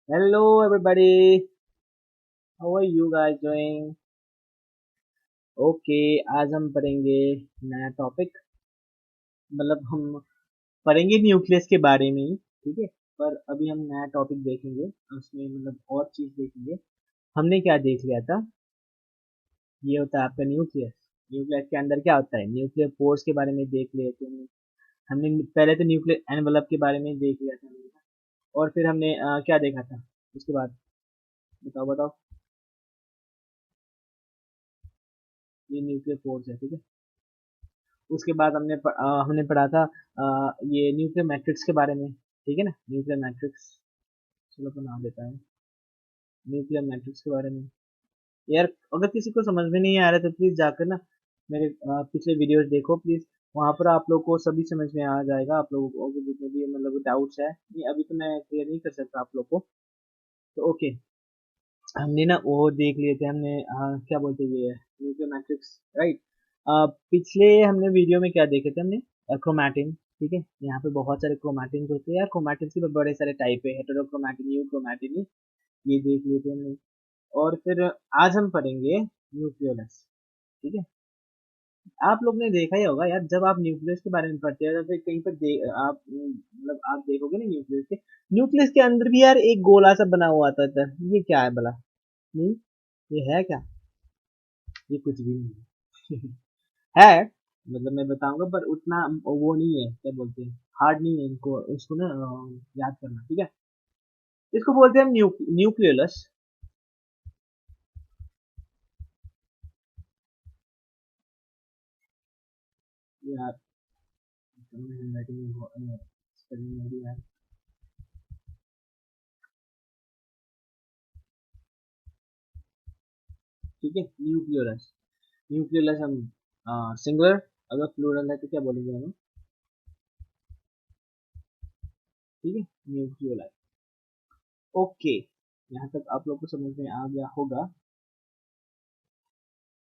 Hello everybody, how are you guys doing? Okay, आज हम पढ़ेंगे नया टॉपिक। मतलब हम पढ़ेंगे न्यूक्लियस के बारे में ही, ठीक है। पर अभी हम नया टॉपिक देखेंगे, उसमें मतलब और चीज देखेंगे। हमने क्या देख लिया था, ये होता है आपका न्यूक्लियस। न्यूक्लियस के अंदर क्या होता है, न्यूक्लियर पोर्स के बारे में देख लिए थे हमने। हमने पहले तो न्यूक्लियर एनवलप के बारे में देख लिया था हमने। और फिर हमने क्या देखा था उसके बाद, बताओ बताओ। ये न्यूक्लियर पोर्स है, ठीक है। उसके बाद हमने पढ़ा था ये न्यूक्लियर मैट्रिक्स के बारे में, ठीक है ना। न्यूक्लियर मैट्रिक्स, चलो बना देता है न्यूक्लियर मैट्रिक्स के बारे में। यार, अगर किसी को समझ में नहीं आ रहा तो प्लीज जाकर ना मेरे पिछले वीडियोस देखो प्लीज। वहां पर आप लोग को सभी समझ में आ जाएगा। आप लोगों को जितने भी मतलब डाउट्स है, नहीं अभी तो मैं क्लियर नहीं कर सकता आप लोग को। तो ओके, हमने ना वो देख लिए थे हमने, क्या बोलते हैं ये न्यूक्लियर मैट्रिक्स, राइट। पिछले हमने वीडियो में क्या देखे थे हमने, क्रोमैटिन, ठीक है। यहाँ पे बहुत सारे क्रोमैटिन होते हैं यार। क्रोमैटिन के भी बड़े सारे टाइप है, हेटेरोक्रोमैटिन, यूक्रोमैटिन, ये देख लिए थे हमने। और फिर आज हम पढ़ेंगे न्यूक्लियोलस, ठीक है। आप लोग ने देखा ही होगा यार, जब आप न्यूक्लियस के बारे में पढ़ते हो तो फिर कहीं पर आप मतलब आप देखोगे ना न्यूक्लियस के अंदर भी यार एक गोला सा बना हुआ था। ये क्या है भला? नहीं, ये है क्या? ये कुछ भी नहीं है है मतलब मैं बताऊंगा, पर उतना वो नहीं है, क्या बोलते हैं, हार्ड नहीं है इनको, इसको ना याद करना, ठीक है। इसको बोलते हैं हम न्यूक्लियोलस। यार, हैंडराइटिंग में spelling में भी यार, ठीक है। न्यूक्लियोलस, न्यूक्लियोलस हम सिंगुलर, अगर प्लूरल है तो क्या बोलेंगे हम, ठीक है। Nucleolus, okay. यहाँ तक आप लोग को समझ में आ गया होगा।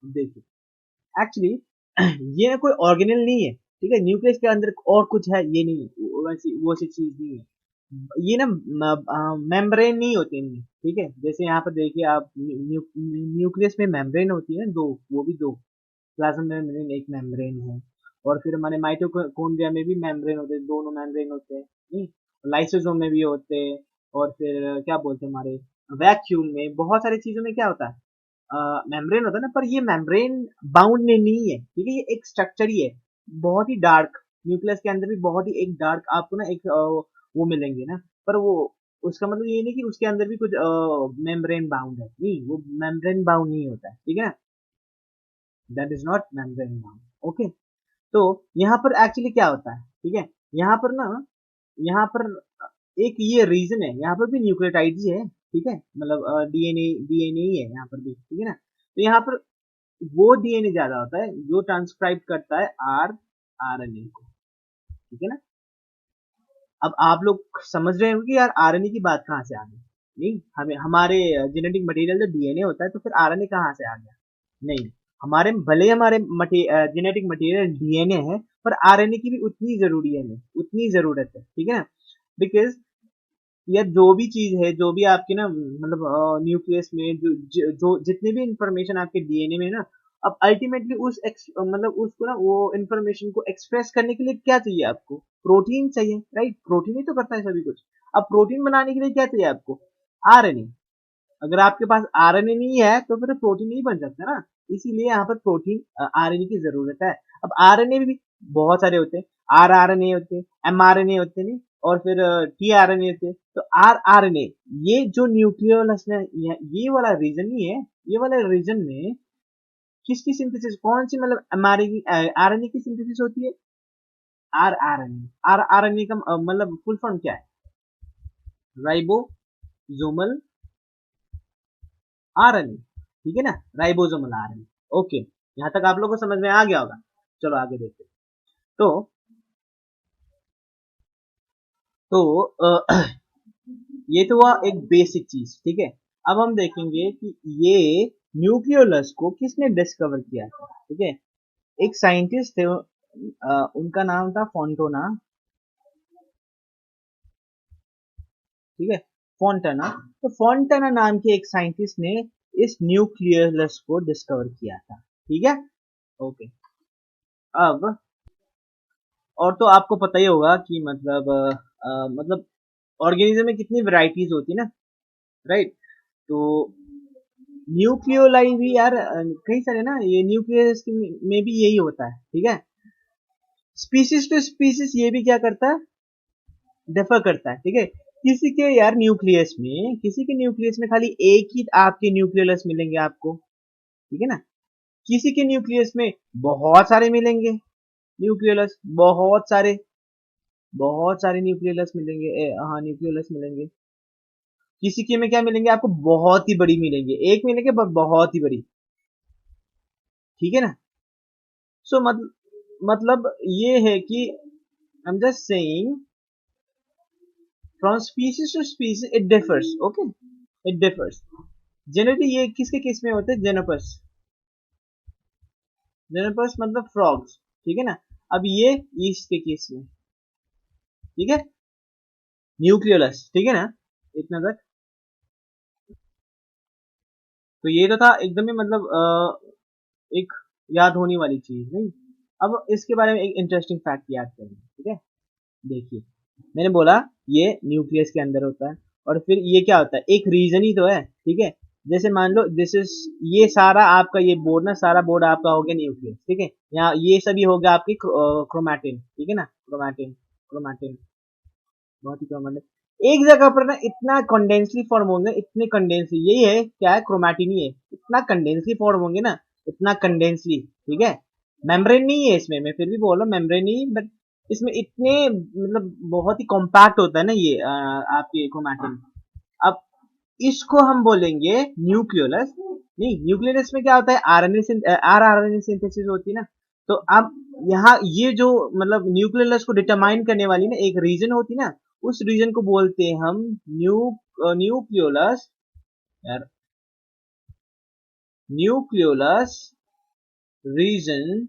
देखिए, एक्चुअली ये ना कोई ऑर्गेनल नहीं है, ठीक है। न्यूक्लियस के अंदर और कुछ है, ये नहीं, वैसी वो सी चीज नहीं है। ये ना मेम्ब्रेन नहीं होते इनमें, ठीक है। जैसे यहाँ पर देखिए आप, न्यूक्लियस में मेम्ब्रेन होती है ना, दो, वो भी दो। प्लाज्मा मेम्ब्रेन एक मेम्ब्रेन है। और फिर हमारे माइटोकॉन्ड्रिया में भी मेम्ब्रेन होते हैं, दोनों मेम्ब्रेन होते हैं, नहीं। लाइसोसोम में भी होते हैं। और फिर क्या बोलते हैं, हमारे वैक्यूल में बहुत सारी चीजों में क्या होता है, मेम्ब्रेन होता है ना। पर ये मेम्ब्रेन बाउंड में नहीं है, ठीक है। ये एक स्ट्रक्चर ही है, बहुत ही डार्क। न्यूक्लियस के अंदर भी बहुत ही एक डार्क आपको ना एक वो मिलेंगे ना। पर वो, उसका मतलब ये नहीं कि उसके अंदर भी कुछ मेम्ब्रेन बाउंड है, नहीं, वो मेम्ब्रेन बाउंड नहीं होता है, ठीक है ना। That is not membrane bound, okay. तो यहाँ पर एक्चुअली क्या होता है, ठीक है। यहाँ पर ना, यहाँ पर एक ये रीजन है, यहाँ पर भी न्यूक्लियोटाइड्स ही है, ठीक है। मतलब डीएनए, डीएनए ही है यहाँ पर भी, ठीक है ना। तो यहाँ पर वो डीएनए ज्यादा होता है जो ट्रांसक्राइब करता है आरएनए को, ठीक है ना। अब आप लोग समझ रहे हो कि यार आरएनए की बात कहाँ से आ गई। नहीं, हमें हमारे जेनेटिक मटेरियल जो डीएनए होता है, तो फिर आरएनए कहाँ से आ गया? नहीं, हमारे भले ही हमारे जेनेटिक मटेरियल डीएनए है, पर आरएनए की भी उतनी जरूरी है, हमें उतनी जरूरत है, ठीक है ना। बिकॉज यार, जो भी चीज है, जो भी आपके ना मतलब न्यूक्लियस में जो जितनी भी इंफॉर्मेशन आपके डीएनए में है ना, अब अल्टीमेटली मतलब उसको ना वो इंफॉर्मेशन को एक्सप्रेस करने के लिए क्या चाहिए आपको? प्रोटीन चाहिए, राइट। प्रोटीन ही तो करता है सभी कुछ। अब प्रोटीन बनाने के लिए क्या चाहिए आपको? आरएनए। अगर आपके पास आरएनए नहीं है तो फिर प्रोटीन नहीं बन सकता ना। इसीलिए यहाँ पर प्रोटीन आरएनए की जरूरत है। अब आरएनए भी बहुत सारे होते हैं, आर आरएनए होते हैं, एम आरएनए होते हैं, नहीं, और फिर टी आरएनए होते हैं। तो आर आरएनए, ये जो न्यूक्लियोलस में ये वाला रीजन नहीं है, ये वाला रीजन में किसकी सिंथेसिस, कौन सी मतलब एमआरएनए आरएनए की सिंथेसिस होती है? Are RNA. आर आरएनए का मतलब फुल फॉर्म क्या है? राइबोसोमल आरएनए, ठीक है ना। Ribosomal RNA, okay. यहाँ तक आप लोगों को समझ में आ गया होगा। चलो आगे देखते हैं। तो तो ये तो हुआ एक बेसिक चीज, ठीक है। अब हम देखेंगे कि ये न्यूक्लियोलस को किसने डिस्कवर किया था, ठीक है। एक साइंटिस्ट थे, उनका नाम था फोंटोना, ठीक है। फोंटाना। तो फोंटाना नाम के एक साइंटिस्ट ने इस न्यूक्लियस को डिस्कवर किया था, ठीक है। ओके, अब और तो आपको पता ही होगा कि मतलब ऑर्गेनिज्म में कितनी वैरायटीज होती है ना, राइट। तो न्यूक्लियोलाई भी यार कई सारे ना, ये न्यूक्लियस में भी यही होता है, ठीक है। स्पीसीज टू स्पीसीज ये भी क्या करता है, डिफर करता है, ठीक है। किसी के न्यूक्लियस में खाली एक ही आपके न्यूक्लियस मिलेंगे आपको, ठीक है ना। किसी के न्यूक्लियस में बहुत सारे मिलेंगे, न्यूक्लियस बहुत सारे न्यूक्लियस मिलेंगे, हाँ न्यूक्लियस मिलेंगे। किसी के में क्या मिलेंगे आपको, बहुत ही बड़ी मिलेंगे, एक मिलेंगे बहुत ही बड़ी, ठीक है ना। सो मतलब ये है कि I am just saying from species to species it differs, okay, it differs. Generally ये किसके केस में होते हैं, जेनोपस, जेनोपस मतलब फ्रॉग्स, ठीक है ना। अब ये ईस्ट के केस में, ठीक है, न्यूक्लियोलस, ठीक है ना, इतना तक। तो ये तो था एकदम ही एक याद होने वाली चीज नहीं। अब इसके बारे में एक इंटरेस्टिंग फैक्ट याद करेंगे, ठीक है। देखिए, मैंने बोला ये न्यूक्लियस के अंदर होता है, और फिर ये क्या होता है, एक रीजन ही तो है, ठीक है। जैसे मान लो दिस इज, ये सारा आपका ये बोर्ड ना, सारा बोर्ड आपका हो गया न्यूक्लियस, ठीक है। यहाँ ये सभी हो गया आपकी क्रोमैटिन, ठीक है ना, क्रोमैटिन, क्रोमैटिन, बहुत ही कॉमन है। एक जगह पर ना इतना कंडेंसली फॉर्म होंगे, इतने कंडेंसली, यही है क्या है, क्रोमैटिन ही है, इतना कंडेंसली फॉर्म होंगे ना, इतना कंडेंसली, ठीक है। मेम्ब्रेन नहीं है इसमें, मैं फिर भी बोल रहा हूँ मेम्ब्रेन नहीं, बट इसमें इतने मतलब बहुत ही कॉम्पैक्ट होता है ना ये आपके क्रोमैटिन। अब इसको हम बोलेंगे न्यूक्लियोलस। नहीं, न्यूक्लियोलस में क्या होता है, आरएनए सिंथेसिस होती है ना। तो अब यहाँ ये जो मतलब न्यूक्लियोलस को डिटरमाइन करने वाली ना एक रीजन होती है ना, उस रीजन को बोलते हैं हम न्यूक्लियोलस, यार, न्यूक्लियोलस रीजन,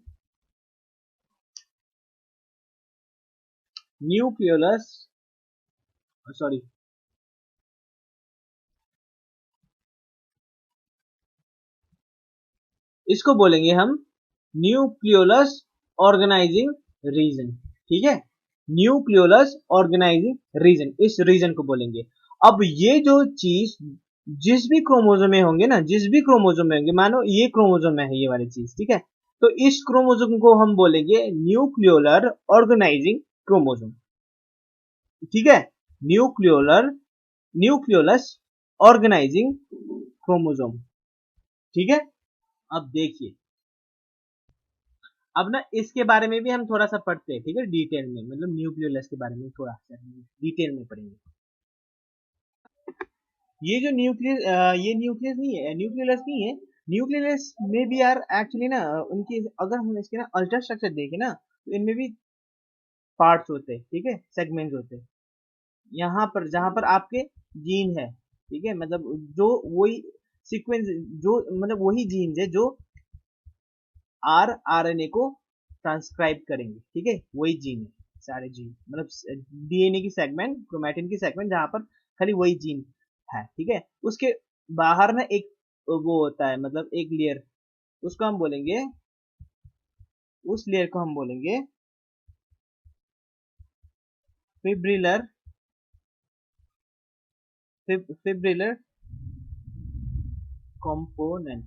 न्यूक्लियोलस, सॉरी, इसको बोलेंगे हम न्यूक्लियोलस ऑर्गेनाइजिंग रीजन, ठीक है। न्यूक्लियोलस ऑर्गेनाइजिंग रीजन, इस रीजन को बोलेंगे। अब ये जो चीज जिस भी क्रोमोजोम में होंगे ना, जिस भी क्रोमोजोम में होंगे, मानो ये क्रोमोजोम में है ये वाली चीज, ठीक है। तो इस क्रोमोजोम को हम बोलेंगे न्यूक्लियोलर ऑर्गेनाइजिंग क्रोमोजोम, ठीक है। न्यूक्लियोलर, न्यूक्लियोलस ऑर्गेनाइजिंग क्रोमोजोम, ठीक है। अब देखिए, अब ना इसके बारे में भी हम थोड़ा सा पढ़ते हैं, ठीक है, डिटेल में, मतलब न्यूक्लियोलस के बारे में थोड़ा सा डिटेल में पढ़ेंगे। ये जो न्यूक्लियस, ये न्यूक्लियस नहीं है, न्यूक्लियोलस नहीं है। न्यूक्लियोलस में भी यार एक्चुअली ना उनकी अगर हम इसके ना अल्ट्रा स्ट्रक्चर देखें ना, तो इनमें भी पार्ट्स होते हैं, ठीक है, सेगमेंट्स होते हैं। यहाँ पर जहाँ पर आपके जीन है, ठीक है, मतलब जो वही सीक्वेंस, जो मतलब वही जीन्स है जो आरएनए को ट्रांसक्राइब करेंगे, ठीक है, वही जीन है, सारे जीन मतलब डीएनए की सेगमेंट, क्रोमैटिन की सेगमेंट, जहां पर खाली वही जीन है, ठीक है। उसके बाहर ना एक वो होता है, मतलब एक लेयर, उसको हम बोलेंगे, उस लेयर को हम बोलेंगे fibrillar, fibrillar component,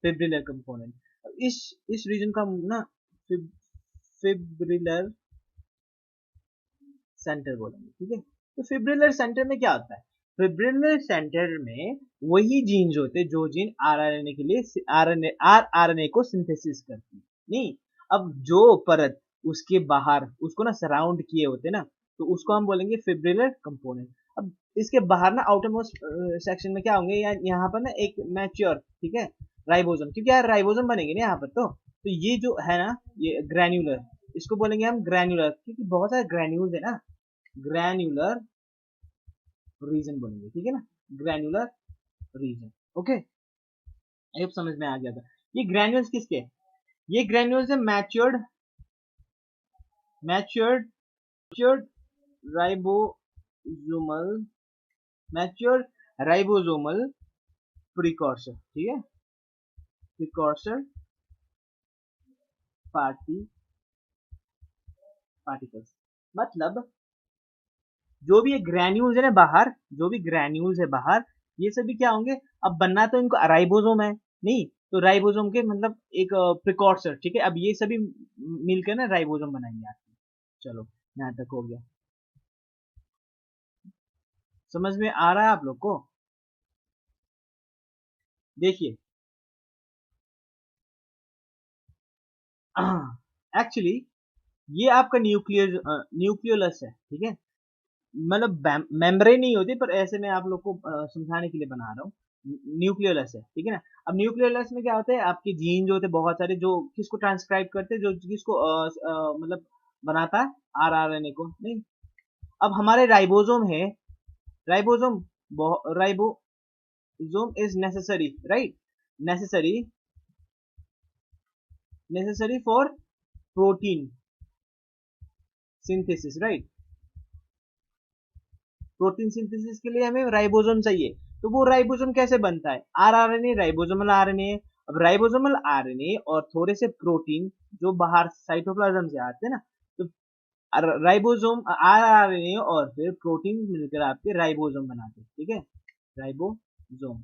fibrillar component. इस रीजन का हम ना फिब्रिलर सेंटर बोलेंगे, ठीक है। तो फिब्रिलर सेंटर में क्या होता है, फिब्रिलर सेंटर में वही जीन्स होते हैं जो जीन आरएनए के लिए आरएनए को सिंथेसिस करती है, नहीं। अब जो परत उसके बाहर उसको ना सराउंड किए होते ना, तो उसको हम बोलेंगे फिब्रिलर कंपोनेंट। अब इसके बाहर ना आउटर मोस्ट सेक्शन में क्या होंगे, यहाँ पर ना एक मैच्योर, ठीक है, राइबोसोम, क्योंकि यार राइबोसोम बनेंगे ना यहाँ पर। तो ये जो है ना, ये ग्रैन्युलर, इसको बोलेंगे हम ग्रैन्युलर, क्योंकि बहुत सारे ग्रैन्यूल्स है ना, ग्रैन्युलर रीजन बोलेंगे, ठीक है ना, ग्रैन्युलर रीजन। ओके, अब समझ में आ गया था। ये ग्रैन्यूल्स किसके, ये ग्रैन्यूल्स है matured, matured matured ribosomal mature ribosomal precursor, ठीक है, प्रिकॉर्सर पार्टी पार्टिकल्स, मतलब जो भी ये ग्रैन्यूल्स है ना बाहर, जो भी ग्रैन्यूल्स है बाहर, ये सभी क्या होंगे, अब बनना तो इनको राइबोसोम है नहीं, तो राइबोसोम के मतलब एक प्रिकॉर्सर, ठीक है, अब ये सभी मिलकर ना राइबोसोम बनाएंगे आपके। चलो यहाँ तक हो गया, समझ में आ रहा है आप लोग को? देखिए एक्चुअली ये आपका न्यूक्लियोलस है, ठीक है, मतलब मेम्ब्रेन नहीं होती, पर ऐसे मैं आप लोग को समझाने के लिए बना रहा हूँ। न्यूक्लियोलस है, ठीक है ना। अब न्यूक्लियोलस में क्या होता है, आपके जीन जो होते हैं बहुत सारे, जो किसको ट्रांसक्राइब करते हैं, जो किसको मतलब बनाता है आरआरएनए को, नहीं। अब हमारे राइबोसोम है, ribosome ribosome is necessary, right, necessary, necessary for protein synthesis, right, protein synthesis के लिए हमें राइबोसोम चाहिए। तो वो राइबोसोम कैसे बनता है, आरआरएनए, राइबोसोमल आरएनए। अब राइबोसोमल आरएनए और थोड़े से प्रोटीन जो बाहर साइटोप्लाज्म से आते हैं ना, तो राइबोसोम आरआरएनए और फिर प्रोटीन मिलकर आपके राइबोसोम बनाते हैं, ठीक है, राइबोसोम।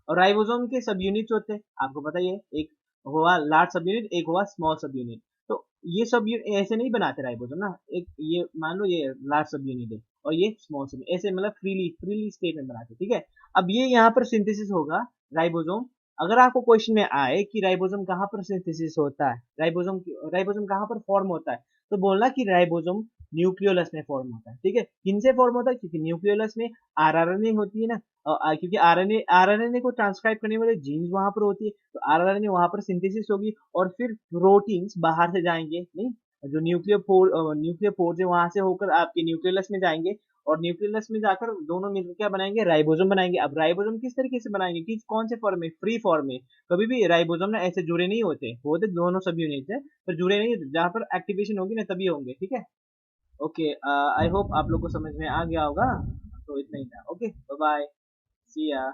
और राइबोसोम के सब यूनिट होते हैं, आपको पता ही है, एक हुआ लार्ज सब यूनिट, एक हुआ स्मॉल सब यूनिट। तो ये सब ऐसे नहीं बनाते राइबोसोम ना, एक ये मान लो ये लार्ज सब यूनिट है और ये स्मॉल सब, ऐसे मतलब फ्रीली फ्रीली स्टेट में बनाते, ठीक है। अब ये यहाँ पर सिंथेसिस होगा राइबोसोम। अगर आपको क्वेश्चन में आए कि राइबोसोम कहाँ पर सिंथेसिस होता है, राइबोसोम कहाँ पर फॉर्म होता है, तो बोलना कि राइबोसोम न्यूक्लियोलस में फॉर्म होता है, ठीक है। किनसे फॉर्म होता है, क्योंकि न्यूक्लियोलस में आरआरएनए होती है ना, क्योंकि आरएनए आरएनए को ट्रांसक्राइब करने वाले जीन्स वहां पर होती है, तो आरएनए वहां पर सिंथेसिस होगी और फिर प्रोटीन्स बाहर से जाएंगे, नहीं, जो न्यूक्लियर पोर है वहां से होकर आपके न्यूक्लियस में जाएंगे, और न्यूक्लियस में जाकर दोनों मिलकर क्या बनाएंगे, राइबोसोम बनाएंगे। अब राइबोसोम किस तरीके से बनाएंगे, किस कौन से फॉर्म में, फ्री फॉर्म में। कभी भी राइबोसोम ना ऐसे जुड़े नहीं होते, होते दोनों सब यूनिट है, पर जुड़े नहीं होते, जहां पर एक्टिवेशन होगी ना तभी होंगे, ठीक है। ओके, आई होप आप लोग को समझ में आ गया होगा। तो इतना ही था, ओके, बाय बाय, सी या।